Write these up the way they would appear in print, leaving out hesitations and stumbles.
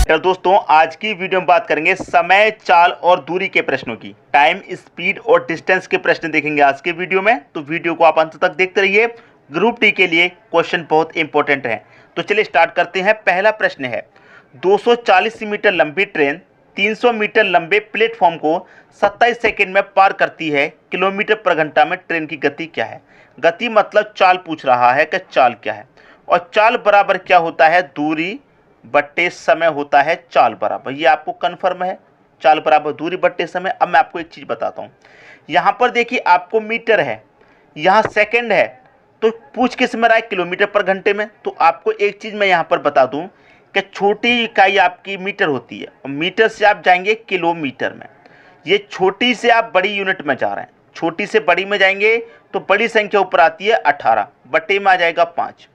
तो दोस्तों आज की वीडियो में बात करेंगे समय, चाल और दूरी के प्रश्नों की। टाइम, स्पीड और डिस्टेंस के प्रश्न देखेंगे आज के वीडियो में, तो वीडियो को आप अंत तक देखते रहिए। ग्रुप डी के लिए क्वेश्चन बहुत इंपॉर्टेंट है। तो चलिए स्टार्ट करते हैं। पहला प्रश्न है, 240 मीटर लंबी ट्रेन 300 मीटर लंबे प्लेटफॉर्म को 27 सेकंड में पार करती है। किलोमीटर पर घंटा में ट्रेन की गति क्या है? गति मतलब चाल पूछ रहा है कि चाल क्या है, और चाल बराबर क्या होता है? दूरी बट्टे समय होता है चाल बराबर। ये आपको कन्फर्म है, चाल बराबर दूरी बट्टे समय। अब मैं आपको एक चीज़ बताता हूँ। यहाँ पर देखिए आपको मीटर है, यहाँ सेकंड है, तो पूछ किस में रहा है? किलोमीटर पर घंटे में। तो आपको एक चीज़ मैं यहाँ पर बता दूँ कि छोटी इकाई आपकी मीटर होती है, और मीटर से आप जाएंगे किलोमीटर में। ये छोटी से आप बड़ी यूनिट में जा रहे हैं, छोटी से बड़ी में जाएंगे तो बड़ी संख्या ऊपर आती है 18, बट्टे में आ जाएगा 5।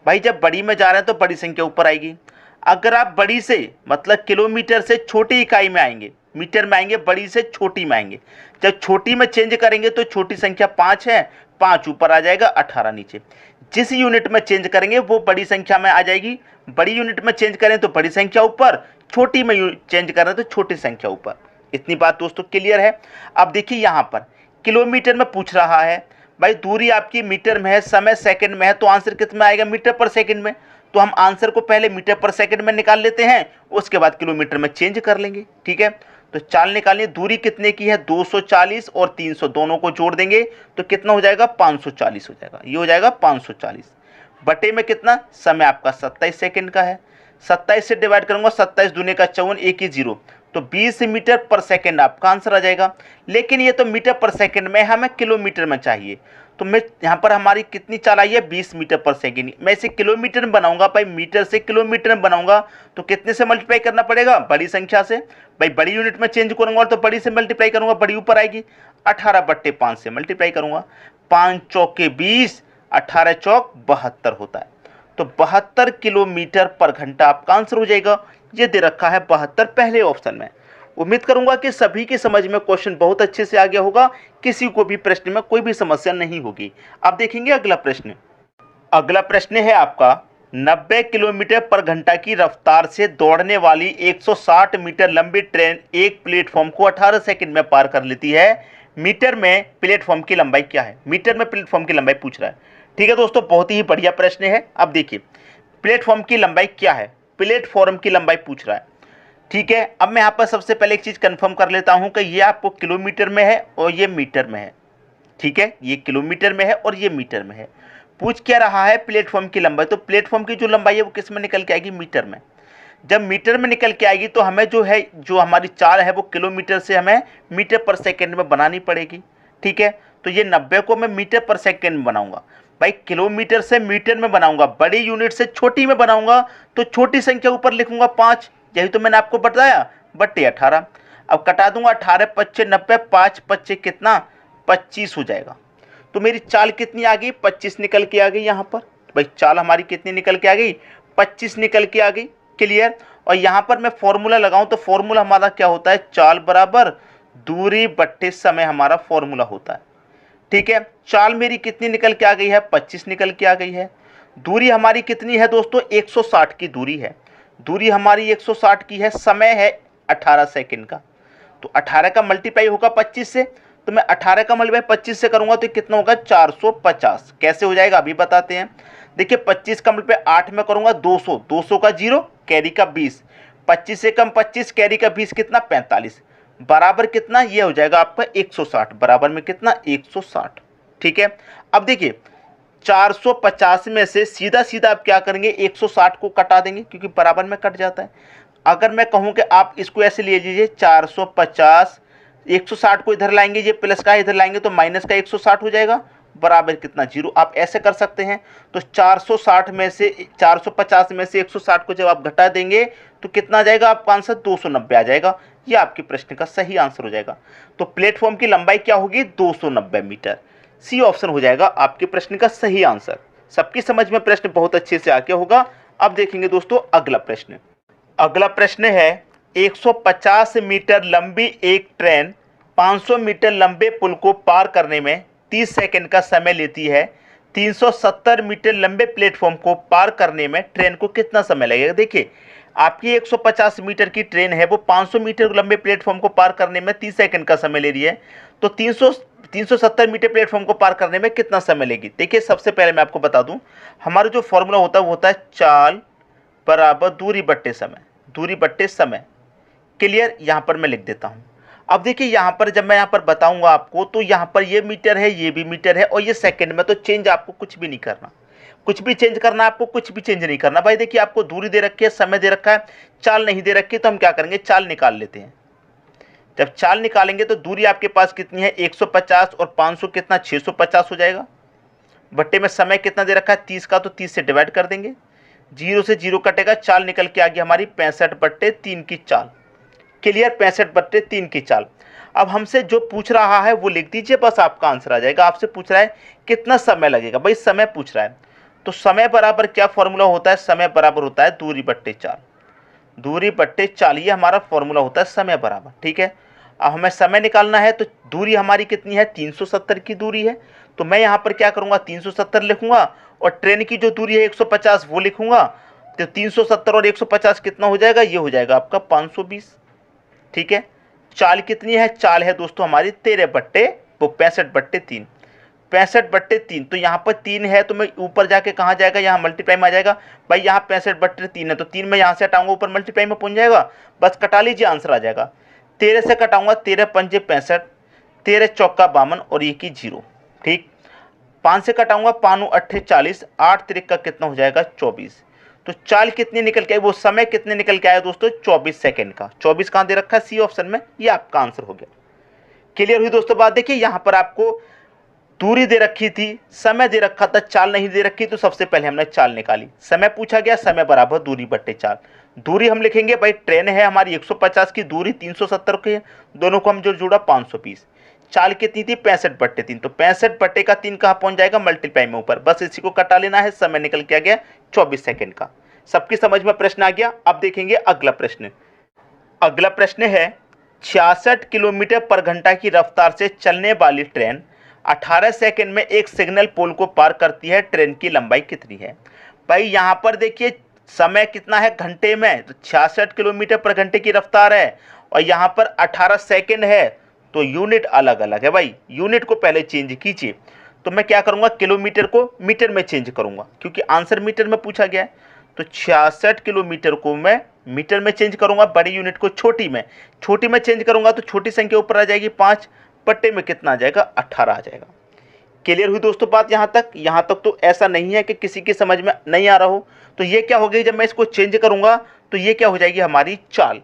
भाई जब बड़ी में जा रहे हैं तो बड़ी संख्या ऊपर आएगी। अगर आप बड़ी से मतलब किलोमीटर से छोटी इकाई में आएंगे, मीटर में आएंगे, बड़ी से छोटी में आएंगे। जब छोटी में चेंज करेंगे तो छोटी संख्या 5 है, 5 ऊपर आ जाएगा, 18 नीचे। जिस यूनिट में चेंज करेंगे वो बड़ी संख्या में आ जाएगी। बड़ी यूनिट में चेंज करें तो बड़ी संख्या ऊपर, छोटी में चेंज करें तो छोटी संख्या ऊपर। इतनी बात दोस्तों क्लियर है। अब देखिए यहाँ पर किलोमीटर में पूछ रहा है, भाई दूरी आपकी मीटर में है, समय सेकंड में है, तो आंसर किस में आएगा? मीटर पर सेकंड में। तो हम आंसर को पहले मीटर पर सेकंड में निकाल लेते हैं, उसके बाद किलोमीटर में चेंज कर लेंगे। ठीक है, तो चाल निकालिए। दूरी कितने की है? 240 और 300 दोनों को जोड़ देंगे तो कितना हो जाएगा? 540 हो जाएगा। ये हो जाएगा 540 बटे में कितना? समय आपका 27 सेकंड का है। 27 से डिवाइड करूंगा, 27 दूने का 54, एक ही जीरो, तो 20 मीटर पर सेकंड आपका आंसर आ जाएगा। लेकिन ये तो मीटर पर सेकंड में, हमें किलोमीटर में चाहिए। तो मैं यहाँ पर हमारी कितनी चाल आई है? 20 मीटर पर सेकंड। मैं इसे किलोमीटर में बनाऊंगा, भाई मीटर से किलोमीटर में बनाऊंगा तो कितने से मल्टीप्लाई करना पड़ेगा? बड़ी संख्या से। भाई बड़ी यूनिट में चेंज करूंगा तो बड़ी से मल्टीप्लाई करूंगा, बड़ी ऊपर आएगी। 18 बट्टे 5 से मल्टीप्लाई करूंगा। 5 चौके 20, 18 चौक 72 होता है। तो 72 किलोमीटर पर घंटा आपका आंसर हो जाएगा। ये दे रखा है 72 पहले ऑप्शन में। उम्मीद करूंगा कि सभी की समझ में क्वेश्चन बहुत अच्छे से आ गया होगा, किसी को भी प्रश्न में कोई भी समस्या नहीं होगी। अब देखेंगे अगला प्रश्न। अगला प्रश्न है आपका, 90 किलोमीटर पर घंटा की रफ्तार से दौड़ने वाली 160 मीटर लंबी ट्रेन एक प्लेटफॉर्म को 18 सेकंड में पार कर लेती है। मीटर में प्लेटफॉर्म की लंबाई क्या है? मीटर में प्लेटफॉर्म की लंबाई पूछ रहा है। ठीक है दोस्तों, बहुत ही बढ़िया प्रश्न है। अब देखिए प्लेटफॉर्म की लंबाई क्या है, प्लेटफॉर्म की लंबाई पूछ रहा है। ठीक है, अब मैं यहाँ पर सबसे पहले एक चीज़ कंफर्म कर लेता हूँ कि ये आपको किलोमीटर में है और ये मीटर में है। ठीक है, ये किलोमीटर में है और ये मीटर में है। पूछ क्या रहा है? प्लेटफॉर्म की लंबाई। तो प्लेटफॉर्म की जो लंबाई है वो किस में निकल के आएगी? मीटर में। जब मीटर में निकल के आएगी तो हमें जो है, जो हमारी चाल है वो किलोमीटर से हमें मीटर पर सेकेंड में बनानी पड़ेगी। ठीक है, तो ये 90 को मैं मीटर पर सेकेंड में बनाऊंगा। भाई किलोमीटर से मीटर में बनाऊंगा, बड़ी यूनिट से छोटी में बनाऊंगा तो छोटी संख्या ऊपर लिखूंगा 5। यही तो मैंने आपको बताया, बट्टे 18। अब कटा दूंगा, 18 पच्चे 90, 5 पच्चे कितना? 25 हो जाएगा। तो मेरी चाल कितनी आ गई? 25 निकल के आ गई। यहाँ पर भाई चाल हमारी कितनी निकल के आ गई? 25 निकल के आ गई। क्लियर। और यहाँ पर मैं फॉर्मूला लगाऊं तो फॉर्मूला हमारा क्या होता है? चाल बराबर दूरी बट्टे समय हमारा फॉर्मूला होता है। ठीक है, चाल मेरी कितनी निकल के आ गई है? 25 निकल के आ गई है। दूरी हमारी कितनी है दोस्तों? 160 की दूरी है। दूरी हमारी 160 की है। समय है 18 सेकंड का, तो 18 का मल्टीप्लाई होगा 25 से, तो मैं 18 का मल्टीप्लाई 25 से करूंगा तो कितना होगा? 450। कैसे हो जाएगा अभी बताते हैं। देखिए 25 का मल्टीप्लाई 8 में करूंगा 200, 200 का 0, कैरी का 20, 25 से कम 25, कैरी का 20 कितना? 45, बराबर कितना? ये हो जाएगा आपका 160। बराबर में कितना? 160। ठीक है, अब देखिए 450 में से सीधा सीधा आप क्या करेंगे? 160 को कटा देंगे क्योंकि बराबर में कट जाता है। अगर मैं कहूं कि आप इसको ऐसे ले लीजिए, 450, 160 को इधर लाएंगे, ये प्लस का इधर लाएंगे तो माइनस का 160 हो जाएगा, बराबर कितना? 0। आप ऐसे कर सकते हैं। तो 460 में से 450 में से 160 को जब आप घटा देंगे तो कितना आ जाएगा आपका आंसर? 290 आ जाएगा। ये आपके प्रश्न का सही आंसर हो जाएगा। तो प्लेटफॉर्म की लंबाई क्या होगी? 290 मीटर। सी ऑप्शन हो जाएगा आपके प्रश्न का सही आंसर। सबकी समझ में प्रश्न बहुत अच्छे से आ गया होगा। अब देखेंगे दोस्तों अगला प्रश्न। अगला प्रश्न है, 150 मीटर लंबी एक ट्रेन 500 मीटर लंबे पुल को पार करने में 30 सेकंड का समय लेती है। 370 मीटर लंबे प्लेटफॉर्म को पार करने में ट्रेन को कितना समय लगेगा? देखिए आपकी 150 मीटर की ट्रेन है, वो 500 मीटर लंबे प्लेटफॉर्म को पार करने में 30 सेकंड का समय ले रही है, तो 370 मीटर प्लेटफॉर्म को पार करने में कितना समय लेगी। देखिए सबसे पहले मैं आपको बता दूं, हमारा जो फॉर्मूला होता है वो होता है चाल बराबर दूरी बट्टे समय, दूरी बट्टे समय। क्लियर, यहां पर मैं लिख देता हूं। अब देखिए यहां पर जब मैं यहां पर बताऊंगा आपको, तो यहां पर ये मीटर है, ये भी मीटर है और ये सेकंड में, तो चेंज आपको कुछ भी नहीं करना, कुछ भी चेंज करना आपको, कुछ भी चेंज नहीं करना भाई। देखिए आपको दूरी दे रखी है, समय दे रखा है, चाल नहीं दे रखी, तो हम क्या करेंगे, चाल निकाल लेते हैं। जब चाल निकालेंगे तो दूरी आपके पास कितनी है 150 और 500 कितना 650 हो जाएगा। बट्टे में समय कितना दे रखा है 30 का, तो 30 से डिवाइड कर देंगे, जीरो से जीरो कटेगा, चाल निकल के आ गई हमारी 65/3 की चाल। क्लियर, 65/3 की चाल। अब हमसे जो पूछ रहा है वो लिख दीजिए, बस आपका आंसर आ जाएगा। आपसे पूछ रहा है कितना समय लगेगा, भाई समय पूछ रहा है, तो समय बराबर क्या फॉर्मूला होता है, समय बराबर होता है दूरी बट्टे चाल, दूरी बट्टे चाल, ये हमारा फॉर्मूला होता है समय बराबर। ठीक है, अब हमें समय निकालना है, तो दूरी हमारी कितनी है 370 की दूरी है, तो मैं यहाँ पर क्या करूँगा 370 लिखूंगा, और ट्रेन की जो दूरी है 150 वो लिखूंगा, तो 370 और 150 कितना हो जाएगा, ये हो जाएगा आपका 520। ठीक है, चाल कितनी है, चाल है दोस्तों हमारी 13 बट्टे वो 65/3, 65/3, तो यहाँ पर 3 है, तो मैं ऊपर जाके कहाँ जाएगा, यहाँ मल्टीप्लाई में आ जाएगा। भाई यहाँ 65/3 है, तो 3 में यहाँ से हटाऊंगा, ऊपर मल्टीप्लाई में पहुँच जाएगा, बस कटा लीजिए, आंसर आ जाएगा। 13 से कटाऊंगा, 13 पंजे 65, 13 चौका 52 और ये की 0। ठीक, 5 से कटाऊंगा, 5 8 40, 8 3 का कितना हो जाएगा 24। तो चाल कितनी निकल के आई, वो समय कितने निकल के आया दोस्तों 24 सेकंड का। 24 कहाँ दे रखा है, सी ऑप्शन में, ये आपका आंसर हो गया। क्लियर हुई दोस्तों बात। देखिए यहाँ पर आपको दूरी दे रखी थी, समय दे रखा था, चाल नहीं दे रखी, तो सबसे पहले हमने चाल निकाली। समय पूछा गया, समय बराबर दूरी बट्टे चाल। दूरी हम लिखेंगे, भाई ट्रेन है हमारी 150 की, दूरी 370 की है, दोनों को हम जो जोड़ा 520। चाल कितनी थी 65/3, तो 65/3 कहाँ पहुंच जाएगा मल्टीप्लाई में ऊपर, बस इसी को कटा लेना है, समय निकल के आ गया 24 सेकंड का। सबकी समझ में प्रश्न आ गया। अब देखेंगे अगला प्रश्न। अगला प्रश्न है 66 किलोमीटर पर घंटा की रफ्तार से चलने वाली ट्रेन 18 सेकंड में एक सिग्नल पोल को पार करती है, ट्रेन की लंबाई कितनी है। भाई यहाँ पर देखिए समय कितना है घंटे में, तो 66 किलोमीटर पर घंटे की रफ्तार है, और यहाँ पर 18 सेकंड है, तो यूनिट अलग अलग है भाई, यूनिट को पहले चेंज कीजिए। तो मैं क्या करूँगा, किलोमीटर को मीटर में चेंज करूँगा, क्योंकि आंसर मीटर में पूछा गया है, तो 66 किलोमीटर को मैं मीटर में चेंज करूँगा, बड़ी यूनिट को छोटी में चेंज करूँगा, तो छोटी संख्या ऊपर आ जाएगी 5, बट्टे में कितना आ जाएगा 18 आ जाएगा। क्लियर हुई दोस्तों बात यहाँ तक तो ऐसा नहीं है कि किसी की समझ में नहीं आ रहा हो। तो ये क्या हो गई, जब मैं इसको चेंज करूँगा तो ये क्या हो जाएगी हमारी चाल।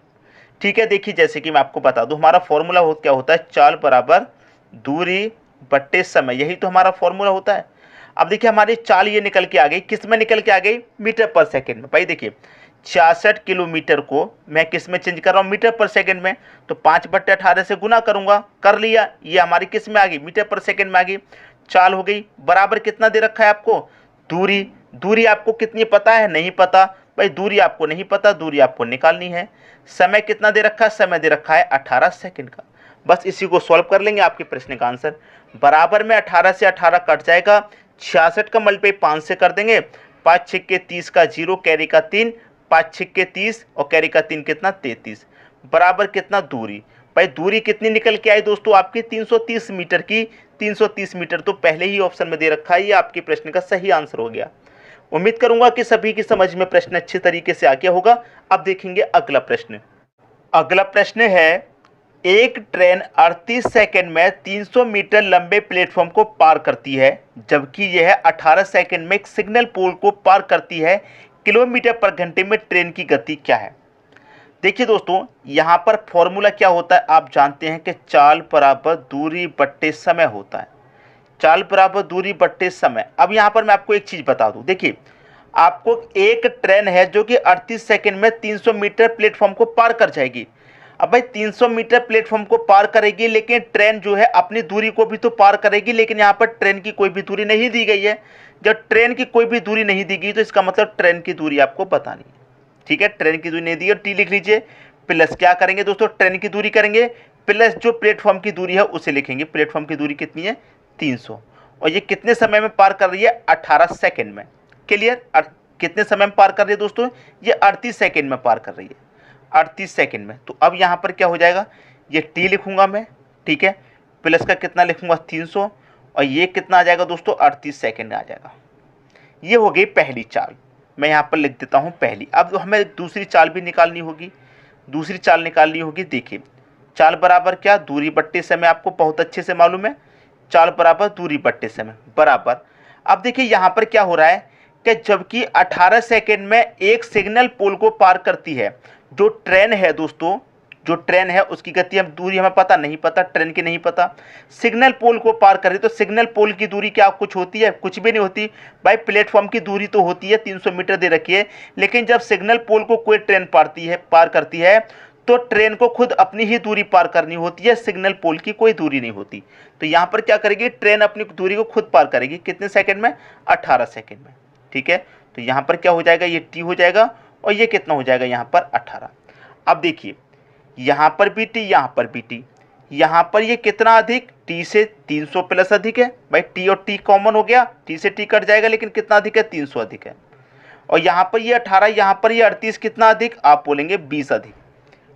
ठीक है, देखिए जैसे कि मैं आपको बता दूं, हमारा फॉर्मूला क्या होता है, चाल बराबर दूरी बट्टे समय, यही तो हमारा फॉर्मूला होता है। अब देखिए हमारी चाल ये निकल के आ गई, किस में निकल के आ गई, मीटर पर सेकेंड में। भाई देखिए 66 किलोमीटर को मैं किस में चेंज कर रहा हूँ, मीटर पर सेकंड में, तो 5/18 से गुना करूंगा, कर लिया, ये हमारी किस में आ गई, मीटर पर सेकंड में आ गई। चाल हो गई, बराबर कितना दे रखा है आपको, दूरी। दूरी आपको कितनी पता है, नहीं पता, भाई दूरी आपको नहीं पता, दूरी आपको निकालनी है। समय कितना दे रखा है, समय दे रखा है 18 सेकंड का। बस इसी को सॉल्व कर लेंगे, आपके प्रश्न का आंसर बराबर में 18 से 18 कट जाएगा, 66 का मल्टीप्लाई 5 से कर देंगे, 5 6 30 का 0, कैरी का 3, 5 6 30 और कैरी का 3 कितना 33, बराबर कितना दूरी। भाई दूरी कितनी निकल के आई दोस्तों आपकी 330 मीटर की, 330 मीटर तो पहले ही ऑप्शन में दे रखा है, ये आपके प्रश्न का सही आंसर हो गया। उम्मीद करूंगा कि सभी की समझ में प्रश्न अच्छे तरीके से आ गया होगा। अब देखेंगे अगला प्रश्न। अगला प्रश्न है, एक ट्रेन 38 सेकंड में 300 मीटर लंबे प्लेटफॉर्म को पार करती है, जबकि यह 18 सेकंड में एक सिग्नल पोल को पार करती है, किलोमीटर पर घंटे में ट्रेन की गति क्या है। देखिए दोस्तों यहाँ पर फॉर्मूला क्या होता है, आप जानते हैं कि चाल बराबर दूरी बट्टे समय होता है, चाल बराबर दूरी बट्टे समय। अब यहाँ पर मैं आपको एक चीज़ बता दूँ, देखिए आपको एक ट्रेन है जो कि 38 सेकंड में 300 मीटर प्लेटफॉर्म को पार कर जाएगी। अब भाई 300 मीटर प्लेटफॉर्म को पार करेगी, लेकिन ट्रेन जो है अपनी दूरी को भी तो पार करेगी, लेकिन यहाँ पर ट्रेन की कोई भी दूरी नहीं दी गई है। जब ट्रेन की कोई भी दूरी नहीं दी गई तो इसका मतलब ट्रेन की दूरी आपको बतानी है। ठीक है, ट्रेन की दूरी नहीं दी और टी लिख लीजिए, प्लस क्या करेंगे दोस्तों, ट्रेन की दूरी करेंगे, प्लस जो प्लेटफॉर्म की दूरी है उसे लिखेंगे। प्लेटफॉर्म की दूरी कितनी है 300, और ये कितने समय में पार कर रही है 18 सेकंड में। क्लियर कितने समय में पार कर रही है दोस्तों? ये 38 सेकेंड में पार कर रही है, 38 सेकेंड में। तो अब यहाँ पर क्या हो जाएगा, ये टी लिखूंगा मैं, ठीक है, प्लस का कितना लिखूंगा 300, और ये कितना आ जाएगा दोस्तों 38 सेकेंड आ जाएगा। ये हो गई पहली चाल, मैं यहाँ पर लिख देता हूँ पहली। अब हमें दूसरी चाल भी निकालनी होगी, दूसरी चाल निकालनी होगी। देखिए चाल बराबर क्या, दूरी बट्टे समय, आपको बहुत अच्छे से मालूम है, चाल बराबर दूरी बट्टे समय बराबर। अब देखिए यहाँ पर क्या हो रहा है कि जबकि 18 सेकेंड में एक सिग्नल पोल को पार करती है जो ट्रेन है दोस्तों, जो ट्रेन है उसकी गति हम दूरी हमें पता नहीं, पता ट्रेन की नहीं पता, सिग्नल पोल को पार कर रही, तो सिग्नल पोल की दूरी क्या कुछ होती है? कुछ भी नहीं होती भाई। प्लेटफॉर्म की दूरी तो होती है 300 मीटर दे रखी है, लेकिन जब सिग्नल पोल को कोई ट्रेन पार करती है तो ट्रेन को खुद अपनी ही दूरी पार करनी होती है, सिग्नल पोल की कोई दूरी नहीं होती। तो यहाँ पर क्या करेगी, ट्रेन अपनी दूरी को खुद पार करेगी, कितने सेकेंड में? 18 सेकेंड में, ठीक है। तो यहाँ पर क्या हो जाएगा, ये टी हो जाएगा, और ये कितना हो जाएगा यहाँ पर 18। अब देखिए यहाँ पर भी टी, यहाँ पर भी टी, यहाँ पर ये कितना अधिक, टी से 300 प्लस अधिक है भाई, टी और टी कॉमन हो गया, टी से टी कट जाएगा, लेकिन कितना अधिक है, 300 अधिक है। और यहाँ पर ये 18, यहाँ पर ये 38, कितना अधिक, आप बोलेंगे 20 अधिक,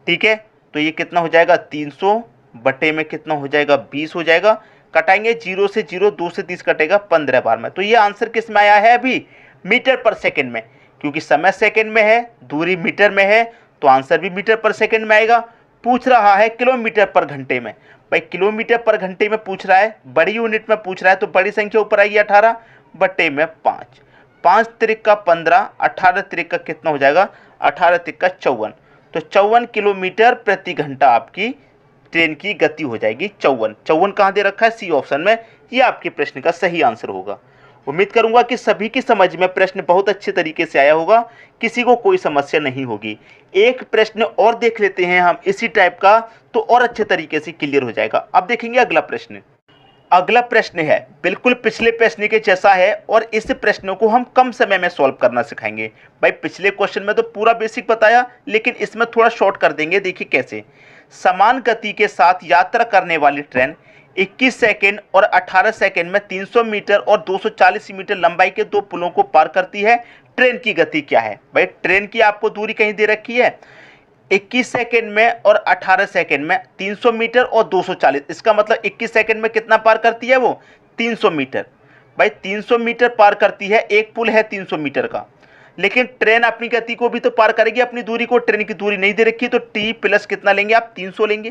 ठीक है। तो ये कितना हो जाएगा, 300 बटे में कितना हो जाएगा, 20 हो जाएगा। कटाएंगे 0 से 0, 2 से 30 कटेगा 15 बार में। तो ये आंसर किस में आया है अभी, मीटर पर सेकंड में, क्योंकि समय सेकंड में है, दूरी मीटर में है, तो आंसर भी मीटर पर सेकंड में आएगा। पूछ रहा है किलोमीटर पर घंटे में, भाई किलोमीटर पर घंटे में पूछ रहा है, बड़ी यूनिट में पूछ रहा है, तो बड़ी संख्या ऊपर आएगी 18 बटे में 5, 5 त्रिक का 15, 18 त्रिक का कितना हो जाएगा, 18 त्रिक का 54, तो 54 किलोमीटर प्रति घंटा आपकी ट्रेन की गति हो जाएगी। 54 कहाँ दे रखा है, सी ऑप्शन में, ये आपके प्रश्न का सही आंसर होगा। उम्मीद करूंगा कि सभी की समझ में प्रश्न बहुत अच्छे तरीके से आया होगा, किसी को कोई समस्या नहीं होगी। एक प्रश्न और देख लेते हैं हम इसी टाइप का, तो और अच्छे तरीके से क्लियर हो जाएगा। अब देखेंगे अगला प्रश्न। अगला प्रश्न है बिल्कुल पिछले प्रश्न के जैसा है, और इस प्रश्न को हम कम समय में सॉल्व करना सिखाएंगे। भाई पिछले क्वेश्चन में तो पूरा बेसिक बताया, लेकिन इसमें थोड़ा शॉर्ट कर देंगे। देखिए कैसे, समान गति के साथ यात्रा करने वाली ट्रेन 21 सेकेंड और 18 सेकेंड में 300 मीटर और 240 मीटर लंबाई के दो पुलों को पार करती है, ट्रेन की गति क्या है? भाई ट्रेन की आपको दूरी कहीं दे रखी है, 21 सेकेंड में और 18 सेकेंड में 300 मीटर और 240, इसका मतलब 21 सेकेंड में कितना पार करती है वो, 300 मीटर। भाई 300 मीटर पार करती है, एक पुल है 300 मीटर का, लेकिन ट्रेन अपनी गति को भी तो पार करेगी, अपनी दूरी को, ट्रेन की दूरी नहीं दे रखी, तो टी प्लस कितना लेंगे आप, 300 लेंगे।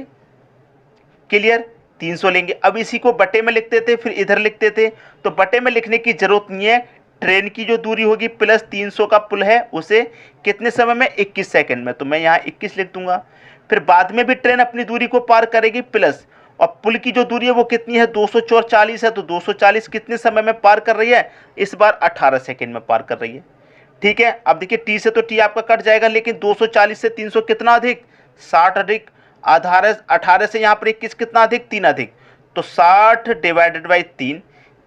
क्लियर, 300 लेंगे। अब इसी को बटे में लिखते थे, फिर इधर लिखते थे, तो बटे में लिखने की जरूरत नहीं है। ट्रेन की जो दूरी होगी प्लस 300 का पुल है, उसे कितने समय में, 21 सेकंड में, तो मैं यहाँ 21 लिख दूंगा। फिर बाद में भी ट्रेन अपनी दूरी को पार करेगी प्लस, और पुल की जो दूरी है वो कितनी है, 240 है, तो 240 कितने समय में पार कर रही है, इस बार 18 सेकेंड में पार कर रही है। ठीक है, अब देखिए टी से तो टी आपका कट जाएगा, लेकिन 240 से 300 कितना अधिक, 60 अधिक, 18 से यहाँ पर 21 कितना अधिक, 3 अधिक, तो 60 डिवाइडेड बाई 3,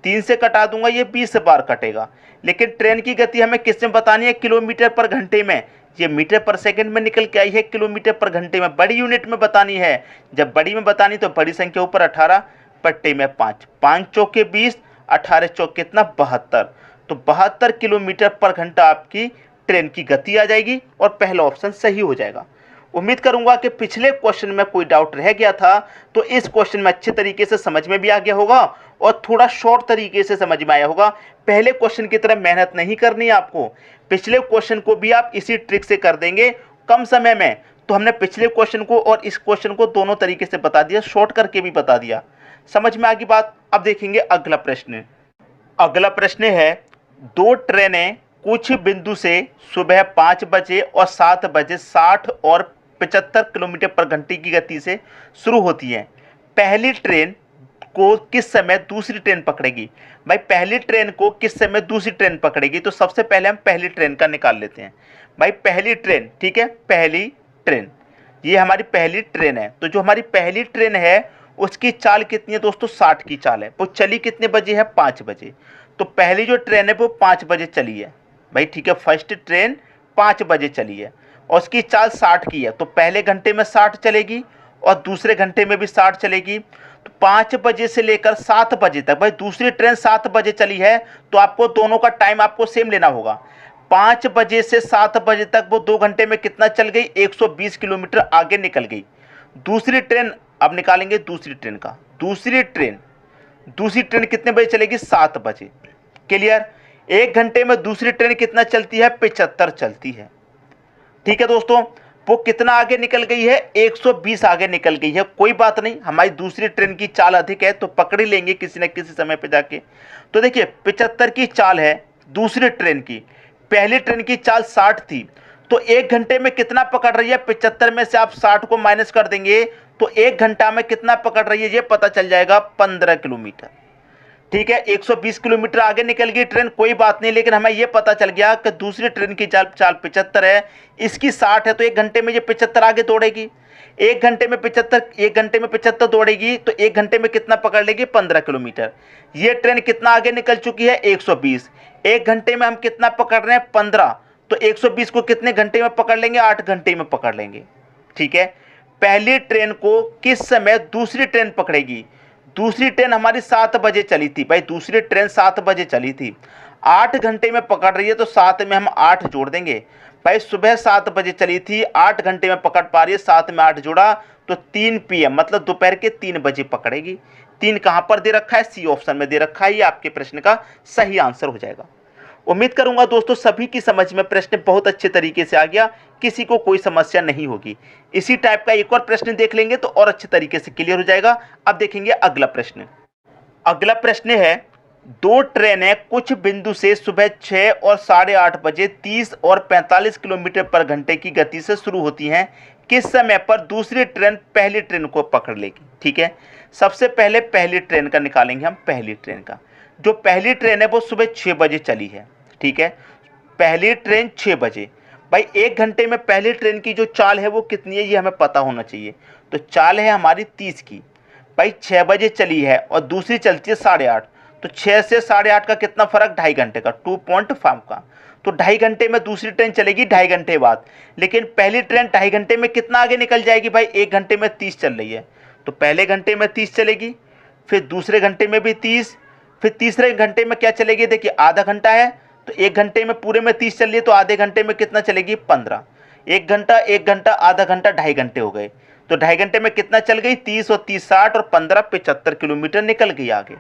3 से कटा दूंगा, ये 20 बार कटेगा। लेकिन ट्रेन की गति हमें किस में बतानी है, किलोमीटर पर घंटे में, ये मीटर पर सेकंड में निकल के आई है, किलोमीटर पर घंटे में बड़ी यूनिट में बतानी है। जब बड़ी में बतानी तो बड़ी संख्या ऊपर 18 पट्टे में 5, 5 चौके 20, 18 चौक कितना 72, तो 72 किलोमीटर पर घंटा आपकी ट्रेन की गति आ जाएगी, और पहला ऑप्शन सही हो जाएगा। उम्मीद करूंगा कि पिछले क्वेश्चन में कोई डाउट रह गया था तो इस क्वेश्चन में अच्छे तरीके से समझ में भी आ गया होगा, और थोड़ा शॉर्ट तरीके से समझ में आया होगा। पहले क्वेश्चन की तरह मेहनत नहीं करनी है आपको, पिछले क्वेश्चन को भी आप इसी ट्रिक से कर देंगे कम समय में। तो हमने पिछले क्वेश्चन को और इस क्वेश्चन को दोनों तरीके से बता दिया, शॉर्ट करके भी बता दिया। समझ में आ गई बात। अब देखेंगे अगला प्रश्न। अगला प्रश्न है, दो ट्रेनें कुछ बिंदु से सुबह 5 बजे और 7 बजे 60 और 75 किलोमीटर पर घंटे की गति से शुरू होती है। पहली ट्रेन को किस समय दूसरी ट्रेन पकड़ेगी? भाई पहली ट्रेन को किस समय दूसरी ट्रेन पकड़ेगी, तो सबसे पहले हम पहली ट्रेन का निकाल लेते हैं। भाई पहली ट्रेन, ठीक है, पहली ट्रेन, ये हमारी पहली ट्रेन है। तो जो हमारी पहली ट्रेन है उसकी चाल कितनी है दोस्तों, 60 की चाल है। वो चली कितने बजे है, 5 बजे। तो पहली जो ट्रेन है वो 5 बजे चली है भाई, ठीक है, फर्स्ट ट्रेन 5 बजे चली है और उसकी चाल 60 की है। तो पहले घंटे में 60 चलेगी और दूसरे घंटे में भी 60 चलेगी। तो 5 बजे से लेकर 7 बजे तक, भाई दूसरी ट्रेन 7 बजे चली है, तो आपको दोनों का टाइम आपको सेम लेना होगा। 5 बजे से 7 बजे तक वो 2 घंटे में कितना चल गई, 120 किलोमीटर आगे निकल गई। दूसरी ट्रेन अब निकालेंगे दूसरी ट्रेन का। दूसरी ट्रेन कितने बजे चलेगी, 7 बजे। क्लियर। 1 घंटे में दूसरी ट्रेन कितना चलती है, 75 चलती है। ठीक है दोस्तों, वो कितना आगे निकल गई है, 120 आगे निकल गई है। कोई बात नहीं, हमारी दूसरी ट्रेन की चाल अधिक है तो पकड़ ही लेंगे किसी न किसी समय पे जाके। तो देखिए 75 की चाल है दूसरी ट्रेन की, पहली ट्रेन की चाल 60 थी, तो 1 घंटे में कितना पकड़ रही है, 75 में से आप 60 को माइनस कर देंगे तो 1 घंटा में कितना पकड़ रही है ये पता चल जाएगा, 15 किलोमीटर। ठीक है, 120 किलोमीटर आगे निकल गई ट्रेन, कोई बात नहीं, लेकिन हमें यह पता चल गया कि दूसरी ट्रेन की चाल 75 है, इसकी 60 है, तो 1 घंटे में ये 75 आगे दौड़ेगी। 1 घंटे में 75 दौड़ेगी तो 1 घंटे में कितना पकड़ लेगी, 15 किलोमीटर। ये ट्रेन कितना आगे निकल चुकी है, 120। 1 घंटे में हम कितना पकड़ रहे हैं, 15, तो 120 को कितने घंटे में पकड़ लेंगे, 8 घंटे में पकड़ लेंगे। ठीक है, पहली ट्रेन को किस समय दूसरी ट्रेन पकड़ेगी, दूसरी ट्रेन हमारी 7 बजे चली थी भाई, दूसरी ट्रेन 7 बजे चली थी, 8 घंटे में पकड़ रही है तो 7 में हम 8 जोड़ देंगे भाई। सुबह 7 बजे चली थी, 8 घंटे में पकड़ पा रही है, 7 में 8 जोड़ा तो 3 PM मतलब दोपहर के 3 बजे पकड़ेगी। 3 कहां पर दे रखा है, सी ऑप्शन में दे रखा है, ये आपके प्रश्न का सही आंसर हो जाएगा। उम्मीद करूंगा दोस्तों सभी की समझ में प्रश्न बहुत अच्छे तरीके से आ गया, किसी को कोई समस्या नहीं होगी। इसी टाइप का एक और प्रश्न देख लेंगे तो और अच्छे तरीके से क्लियर हो जाएगा। अब देखेंगे अगला प्रश्न। अगला प्रश्न है, 2 ट्रेनें कुछ बिंदु से सुबह 6 और 8:30 बजे 30 और 45 किलोमीटर पर घंटे की गति से शुरू होती हैं, किस समय पर दूसरी ट्रेन पहली ट्रेन को पकड़ लेगी। ठीक है, सबसे पहले पहली ट्रेन का निकालेंगे हम। पहली ट्रेन का, जो पहली ट्रेन है वो सुबह 6 बजे चली है। ठीक है, पहली ट्रेन 6 बजे भाई, 1 घंटे में पहली ट्रेन की जो चाल है वो कितनी है ये हमें पता होना चाहिए। तो चाल है हमारी 30 की भाई, 6 बजे चली है और दूसरी चलती है 8:30, तो 6 से 8:30 का कितना फर्क, 2.5 घंटे का, 2.5 का, तो 2.5 घंटे में दूसरी ट्रेन चलेगी 2.5 घंटे बाद। लेकिन पहली ट्रेन 2.5 घंटे में कितना आगे निकल जाएगी भाई, 1 घंटे में 30 चल रही है, तो पहले घंटे में 30 चलेगी, फिर दूसरे घंटे में भी 30, फिर तीसरे घंटे में क्या चलेगी, देखिए आधा घंटा है, तो 1 घंटे में पूरे में 30 चल रही है, तो आधे घंटे में कितना चलेगी, 15। 1 घंटा, आधा घंटा, 2.5 घंटे हो गए, तो 2.5 घंटे में कितना चल गई, 30 और 30 60 और 15 75 किलोमीटर निकल गई आगे।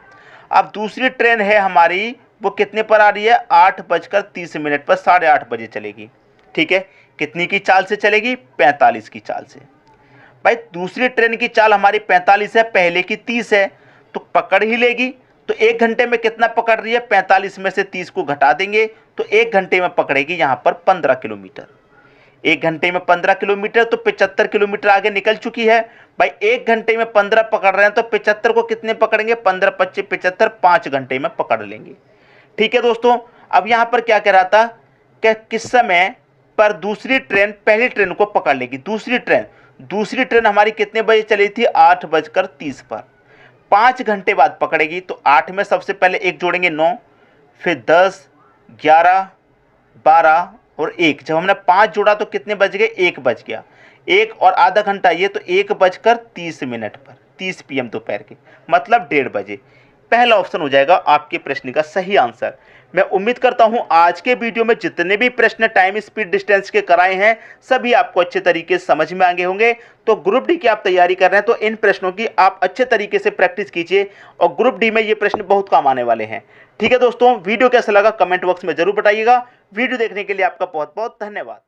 अब दूसरी ट्रेन है हमारी, वो कितने पर आ रही है, 8:30 पर 8:30 बजे चलेगी। ठीक है, कितनी की चाल से चलेगी, 45 की चाल से। भाई दूसरी ट्रेन की चाल हमारी 45 है, पहले की 30 है, तो पकड़ ही लेगी। तो 1 घंटे में कितना पकड़ रही है, 45 में से 30 को घटा देंगे तो 1 घंटे में पकड़ेगी यहां पर 15 किलोमीटर। 1 घंटे में 15 किलोमीटर, तो 75 किलोमीटर आगे निकल चुकी है भाई। 1 घंटे में 15 पकड़ रहे हैं तो 75 को कितने पकड़ेंगे, 15 25 75, 5 घंटे में पकड़ लेंगे। ठीक है दोस्तों, अब यहां पर क्या कह रहा था कि किस समय पर दूसरी ट्रेन पहली ट्रेन को पकड़ लेगी। दूसरी ट्रेन हमारी कितने बजे चली थी, 8:30 पर, 5 घंटे बाद पकड़ेगी। तो 8 में सबसे पहले 1 जोड़ेंगे 9, फिर 10 11 12 और 1, जब हमने 5 जोड़ा तो कितने बज गए, 1 बज गया। 1 और आधा घंटा ये, तो 1:30 पर, 30 PM दोपहर के, मतलब 1:30 बजे। पहला ऑप्शन हो जाएगा आपके प्रश्न का सही आंसर। मैं उम्मीद करता हूं आज के वीडियो में जितने भी प्रश्न टाइम स्पीड डिस्टेंस के कराए हैं सभी आपको अच्छे तरीके से समझ में आ गए होंगे। तो ग्रुप डी की आप तैयारी कर रहे हैं तो इन प्रश्नों की आप अच्छे तरीके से प्रैक्टिस कीजिए और ग्रुप डी में ये प्रश्न बहुत काम आने वाले हैं। ठीक है दोस्तों, वीडियो कैसा लगा कमेंट बॉक्स में जरूर बताइएगा। वीडियो देखने के लिए आपका बहुत बहुत धन्यवाद।